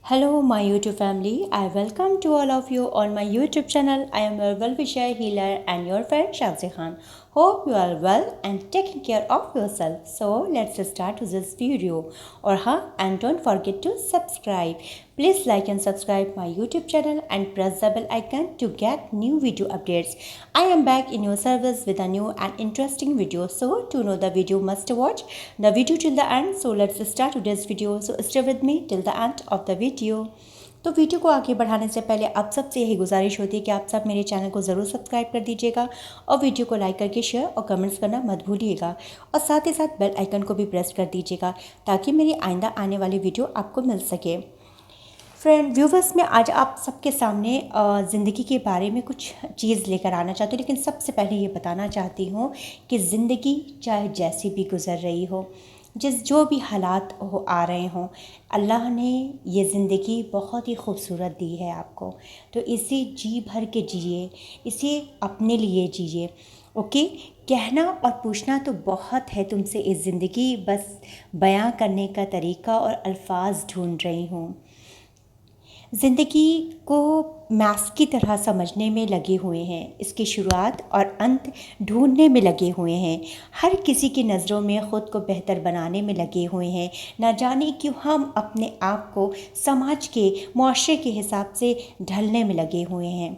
Hello, my YouTube family. I welcome to all of you on my YouTube channel. I am your well-wisher, healer, and your friend Shazia Khan. Hope you are well and taking care of yourself. So let's start this video. And don't forget to subscribe. Please like and subscribe my YouTube channel and press the bell icon to get new video updates. I am back in your service with a new and interesting video. So to know the video, must watch the video till the end. So let's start today's video. So stay with me till the end of the video. तो video को आगे बढ़ाने से पहले आप सबसे यही गुजारिश होती है कि आप सब मेरे चैनल को ज़रूर सब्सक्राइब कर दीजिएगा और वीडियो को लाइक करके शेयर और कमेंट्स करना मत भूलिएगा और साथ ही साथ बेल आइकन को भी प्रेस कर दीजिएगा ताकि मेरी आइंदा आने वाली वीडियो आपको मिल सके। फ्रेंड व्यूवर्स, मैं आज आप सबके सामने ज़िंदगी के बारे में कुछ चीज़ लेकर आना चाहती हूँ, लेकिन सबसे पहले ये बताना चाहती हूँ कि ज़िंदगी चाहे जैसी भी गुज़र रही हो, जो भी हालात हो आ रहे हों, अल्लाह ने ये ज़िंदगी बहुत ही खूबसूरत दी है आपको, तो इसे जी भर के जिए, इसे अपने लिए जिए। ओके, कहना और पूछना तो बहुत है तुमसे इस ज़िंदगी, बस बयां करने का तरीका और अल्फाज ढूंढ रही हूँ। ज़िंदगी को मैथ्स की तरह समझने में लगे हुए हैं, इसकी शुरुआत और अंत ढूंढने में लगे हुए हैं। हर किसी की नज़रों में ख़ुद को बेहतर बनाने में लगे हुए हैं। ना जाने क्यों हम अपने आप को समाज के मुआशरे के हिसाब से ढलने में लगे हुए हैं।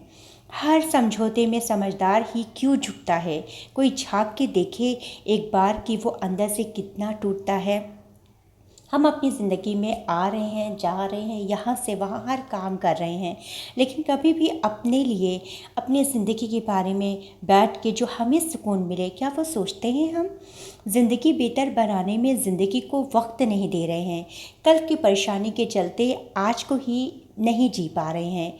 हर समझौते में समझदार ही क्यों झुकता है। कोई झाँक के देखे एक बार कि वो अंदर से कितना टूटता है। हम अपनी ज़िंदगी में आ रहे हैं, जा रहे हैं, यहाँ से वहाँ हर काम कर रहे हैं, लेकिन कभी भी अपने लिए, अपनी ज़िंदगी के बारे में बैठ के जो हमें सुकून मिले, क्या वो सोचते हैं हम? ज़िंदगी बेहतर बनाने में ज़िंदगी को वक्त नहीं दे रहे हैं। कल की परेशानी के चलते आज को ही नहीं जी पा रहे हैं।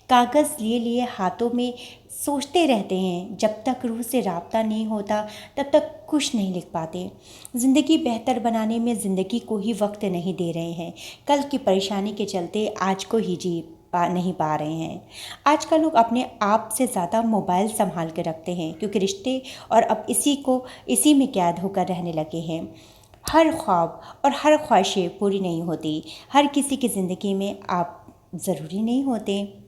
कागज़ लिए लिए हाथों में सोचते रहते हैं, जब तक रूह से राब्ता नहीं होता तब तक कुछ नहीं लिख पाते। ज़िंदगी बेहतर बनाने में ज़िंदगी को ही वक्त नहीं दे रहे हैं। कल की परेशानी के चलते आज को ही नहीं पा रहे हैं। आज का लोग अपने आप से ज़्यादा मोबाइल संभाल के रखते हैं, क्योंकि रिश्ते और अब इसी में कैद होकर रहने लगे हैं। हर ख्वाब और हर ख्वाहिशें पूरी नहीं होती। हर किसी की ज़िंदगी में आप ज़रूरी नहीं होते।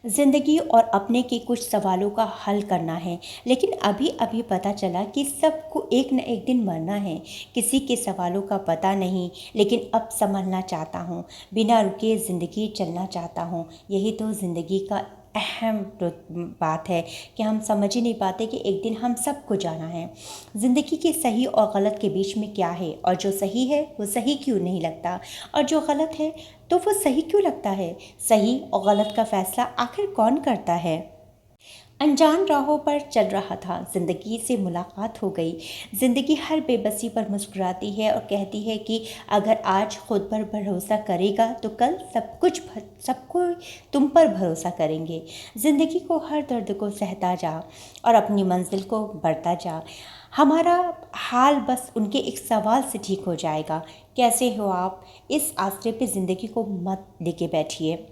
ज़िंदगी और अपने के कुछ सवालों का हल करना है, लेकिन अभी अभी पता चला कि सबको एक न एक दिन मरना है। किसी के सवालों का पता नहीं, लेकिन अब संभलना चाहता हूँ, बिना रुके ज़िंदगी चलना चाहता हूँ। यही तो ज़िंदगी का अहम बात है कि हम समझ ही नहीं पाते कि एक दिन हम सबको जाना है। ज़िंदगी के सही और गलत के बीच में क्या है, और जो सही है वो सही क्यों नहीं लगता, और जो गलत है तो वो सही क्यों लगता है? सही और गलत का फैसला आखिर कौन करता है? अनजान राहों पर चल रहा था, ज़िंदगी से मुलाकात हो गई। ज़िंदगी हर बेबसी पर मुस्कुराती है और कहती है कि अगर आज खुद पर भरोसा करेगा तो कल सबको तुम पर भरोसा करेंगे। ज़िंदगी को हर दर्द को सहता जा और अपनी मंजिल को बढ़ता जा। हमारा हाल बस उनके एक सवाल से ठीक हो जाएगा, कैसे हो आप? इस आसरे पे ज़िंदगी को मत लेके बैठिए।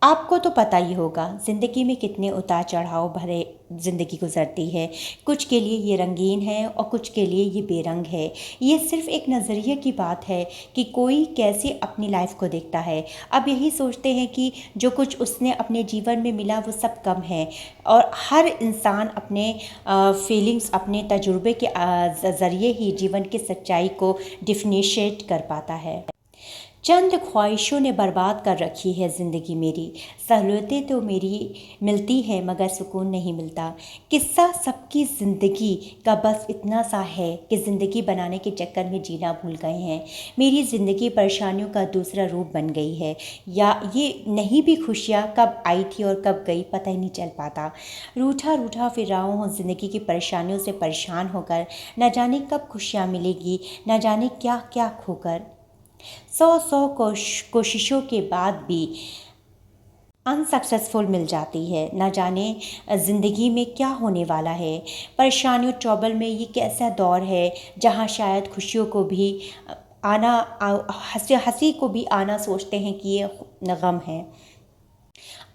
आपको तो पता ही होगा ज़िंदगी में कितने उतार चढ़ाव भरे ज़िंदगी गुजरती है। कुछ के लिए ये रंगीन है और कुछ के लिए ये बेरंग है। ये सिर्फ एक नज़रिए की बात है कि कोई कैसे अपनी लाइफ को देखता है। अब यही सोचते हैं कि जो कुछ उसने अपने जीवन में मिला वो सब कम है, और हर इंसान अपने फीलिंग्स, अपने तजुर्बे के ज़रिए ही जीवन की सच्चाई को डिफरेंशिएट कर पाता है। चंद ख्वाहिशों ने बर्बाद कर रखी है ज़िंदगी मेरी। सहूलतें तो मेरी मिलती हैं मगर सुकून नहीं मिलता। किस्सा सबकी ज़िंदगी का बस इतना सा है कि ज़िंदगी बनाने के चक्कर में जीना भूल गए हैं। मेरी ज़िंदगी परेशानियों का दूसरा रूप बन गई है, या ये नहीं भी खुशियाँ कब आई थी और कब गई पता ही नहीं चल पाता। रूठा रूठा फिर रहा हूँ ज़िंदगी की परेशानियों से परेशान होकर। न जाने कब खुशियाँ मिलेगी, न जाने क्या क्या खोकर। सौ कोशिशों के बाद भी अनसक्सेसफुल मिल जाती है। न जाने ज़िंदगी में क्या होने वाला है। परेशानियों ट्रबल में ये कैसा दौर है जहाँ शायद खुशियों को भी हंसी को भी आना सोचते हैं कि ये गम है।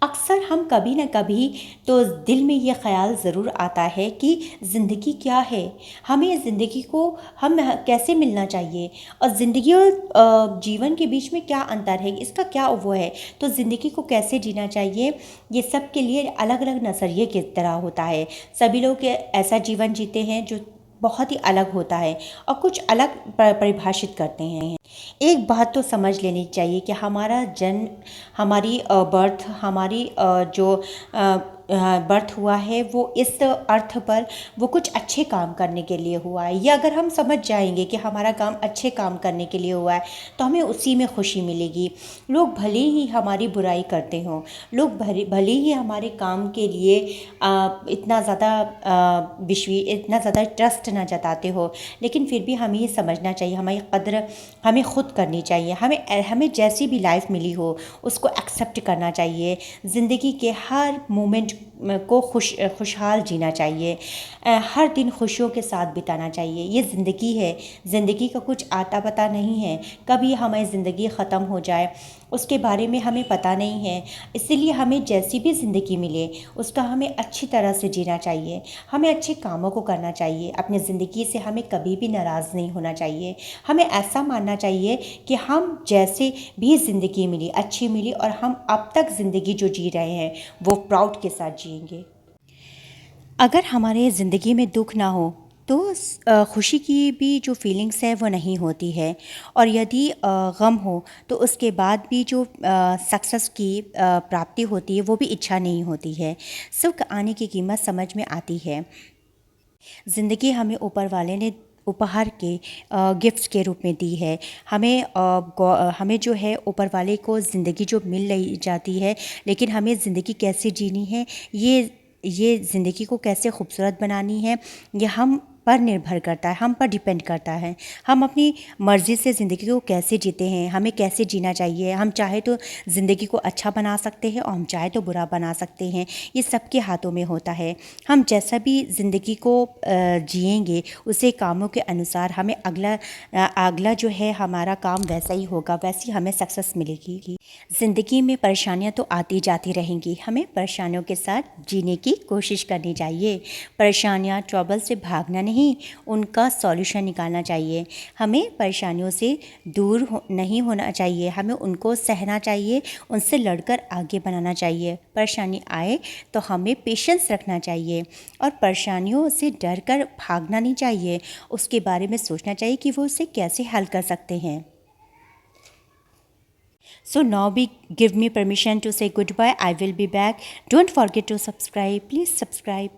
अक्सर हम कभी न कभी तो दिल में ये ख़्याल ज़रूर आता है कि ज़िंदगी क्या है, हमें ज़िंदगी को हम कैसे मिलना चाहिए और ज़िंदगी और जीवन के बीच में क्या अंतर है, इसका क्या वो है, तो ज़िंदगी को कैसे जीना चाहिए, ये सब के लिए अलग अलग नज़रिए की तरह होता है। सभी लोग ऐसा जीवन जीते हैं जो बहुत ही अलग होता है और कुछ अलग परिभाषित करते हैं। एक बात तो समझ लेनी चाहिए कि हमारा जन्म, हमारी बर्थ, हमारी जो बर्थ हुआ है वो इस अर्थ पर वो कुछ अच्छे काम करने के लिए हुआ है। या अगर हम समझ जाएंगे कि हमारा काम अच्छे काम करने के लिए हुआ है तो हमें उसी में खुशी मिलेगी। लोग भले ही हमारी बुराई करते हों, लोग भले ही हमारे काम के लिए इतना ज़्यादा इतना ज़्यादा ट्रस्ट ना जताते हो, लेकिन फिर भी हमें ये समझना चाहिए, हमारी कद्र हमें खुद करनी चाहिए। हमें जैसी भी लाइफ मिली हो उसको एक्सेप्ट करना चाहिए। ज़िंदगी के हर मोमेंट को खुशहाल जीना चाहिए। हर दिन खुशियों के साथ बिताना चाहिए। ये ज़िंदगी है, ज़िंदगी का कुछ आता पता नहीं है, कभी हमारी ज़िंदगी ख़त्म हो जाए उसके बारे में हमें पता नहीं है। इसीलिए हमें जैसी भी ज़िंदगी मिले उसका हमें अच्छी तरह से जीना चाहिए, हमें अच्छे कामों को करना चाहिए। अपनी ज़िंदगी से हमें कभी भी नाराज़ नहीं होना चाहिए। हमें ऐसा मानना चाहिए कि हम जैसे भी ज़िंदगी मिली अच्छी मिली और हम अब तक ज़िंदगी जो जी रहे हैं वो प्राउड के साथ जिएंगे। अगर हमारे ज़िंदगी में दुख ना हो तो खुशी की भी जो फीलिंग्स है वो नहीं होती है। और यदि गम हो तो उसके बाद भी जो सक्सेस की प्राप्ति होती है वो भी इच्छा नहीं होती है। सुख आने की कीमत समझ में आती है। ज़िंदगी हमें ऊपर वाले ने उपहार के गिफ्ट्स के रूप में दी है। हमें जो है ऊपर वाले को ज़िंदगी जो मिल रही जाती है, लेकिन हमें ज़िंदगी कैसे जीनी है, ये ज़िंदगी को कैसे खूबसूरत बनानी है, ये हम पर निर्भर करता है, हम पर डिपेंड करता है। हम अपनी मर्ज़ी से ज़िंदगी को कैसे जीते हैं, हमें कैसे जीना चाहिए। हम चाहे तो ज़िंदगी को अच्छा बना सकते हैं और हम चाहे तो बुरा बना सकते हैं। ये सबके हाथों में होता है। हम जैसा भी ज़िंदगी को जिएंगे उसे कामों के अनुसार हमें अगला जो है हमारा काम वैसा ही होगा, वैसी हमें सक्सेस मिलेगी। ज़िंदगी में परेशानियां तो आती जाती रहेंगी, हमें परेशानियों के साथ जीने की कोशिश करनी चाहिए। परेशानियां, ट्रबल से भागना नहीं, उनका सॉल्यूशन निकालना चाहिए। हमें परेशानियों से दूर नहीं होना चाहिए, हमें उनको सहना चाहिए, उनसे लड़कर आगे बनाना चाहिए। परेशानी आए तो हमें पेशेंस रखना चाहिए और परेशानियों से डर कर भागना नहीं चाहिए। उसके बारे में सोचना चाहिए कि वो उसे कैसे हल कर सकते हैं। So now give me permission to say goodbye. I will be back. Don't forget to subscribe. Please subscribe.